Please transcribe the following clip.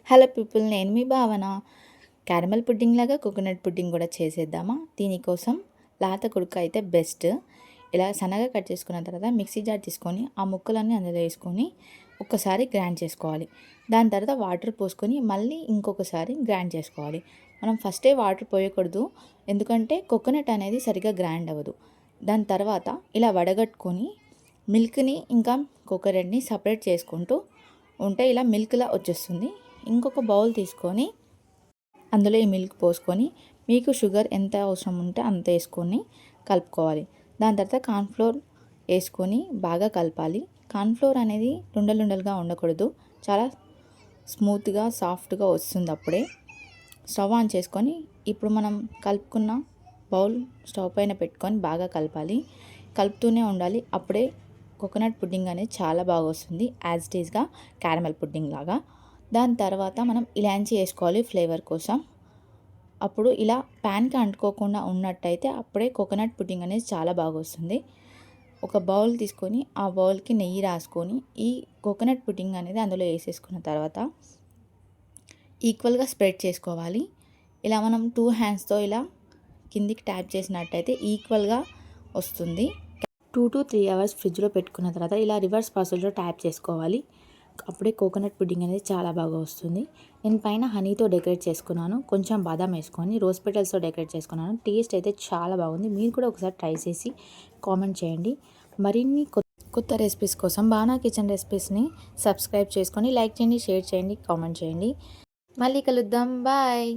Hello people, నేను మీ భావన. Caramel pudding లాగా కోకోనట్ పుడ్డింగ్ కూడా చేసేద్దామా? దీనికోసం లేత కుడుక అయితే బెస్ట్. ఇలా సన్నగా కట్ చేసుకున్న తర్వాత మిక్సీ జార్ తీసుకొని ఆ ముక్కలన్నీ అందులో వేసుకొని ఒక్కసారి గ్రైండ్ చేసుకోవాలి. దాని తర్వాత వాటర్ పోసుకొని మళ్ళీ ఇంకొకసారి గ్రైండ్ చేసుకోవాలి. మనం ఫస్టే వాటర్ పోయకూడదు, ఎందుకంటే కోకోనట్ అనేది సరిగ్గా గ్రైండ్ అవ్వదు. దాని తర్వాత ఇలా వడగట్టుకొని మిల్క్ని ఇంకా కోకోనట్ని సపరేట్ చేసుకుంటూ ఉంటే ఇలా మిల్క్లా వచ్చేస్తుంది. ఇంకొక బౌల్ తీసుకొని అందులో ఈ మిల్క్ పోసుకొని మీకు షుగర్ ఎంత అవసరం ఉంటే అంత వేసుకొని కలుపుకోవాలి. దాని తర్వాత కార్న్ఫ్లోర్ వేసుకొని బాగా కలపాలి. కార్న్ఫ్లోర్ అనేది లుండలుండలుగా ఉండకూడదు, చాలా స్మూత్గా సాఫ్ట్గా వస్తుంది. అప్పుడే స్టవ్ ఆన్ చేసుకొని ఇప్పుడు మనం కలుపుకున్న బౌల్ స్టవ్ పైన పెట్టుకొని బాగా కలపాలి. కలుపుతూనే ఉండాలి. అప్పుడే కోకోనట్ పుడ్డింగ్ అనేది చాలా బాగా వస్తుంది, యాజ్ ఇట్ ఈస్గా క్యారమెల్ పుడ్డింగ్ లాగా. దాని తర్వాత మనం ఇలాంచి వేసుకోవాలి ఫ్లేవర్ కోసం. అప్పుడు ఇలా ప్యాన్కి అంటుకోకుండా ఉన్నట్టయితే అప్పుడే కోకోనట్ పుడ్డింగ్ అనేది చాలా బాగా వస్తుంది. ఒక బౌల్ తీసుకొని ఆ బౌల్కి నెయ్యి రాసుకొని ఈ కోకోనట్ పుడ్డింగ్ అనేది అందులో వేసేసుకున్న తర్వాత ఈక్వల్గా స్ప్రెడ్ చేసుకోవాలి. ఇలా మనం 2 హ్యాండ్స్తో ఇలా కిందికి ట్యాప్ చేసినట్టయితే ఈక్వల్గా వస్తుంది. 2 to 3 అవర్స్ ఫ్రిడ్జ్లో పెట్టుకున్న తర్వాత ఇలా రివర్స్ ప్రాసెస్లో ట్యాప్ చేసుకోవాలి. అప్పుడే కోకోనట్ పుడ్డింగ్ అనేది చాలా బాగా వస్తుంది. నేను పైన హనీతో డెకరేట్ చేసుకున్నాను, కొంచెం బాదం వేసుకొని రోజ్ పెటల్స్తో డెకరేట్ చేసుకున్నాను. టేస్ట్ అయితే చాలా బాగుంది. మీరు కూడా ఒకసారి ట్రై చేసి కామెంట్ చేయండి. మరిన్ని కొత్త రెసిపీస్ కోసం భావన కిచెన్ రెసిపీస్ని సబ్స్క్రైబ్ చేసుకొని లైక్ చేయండి, షేర్ చేయండి, కామెంట్ చేయండి. మళ్ళీ కలుద్దాం. బాయ్.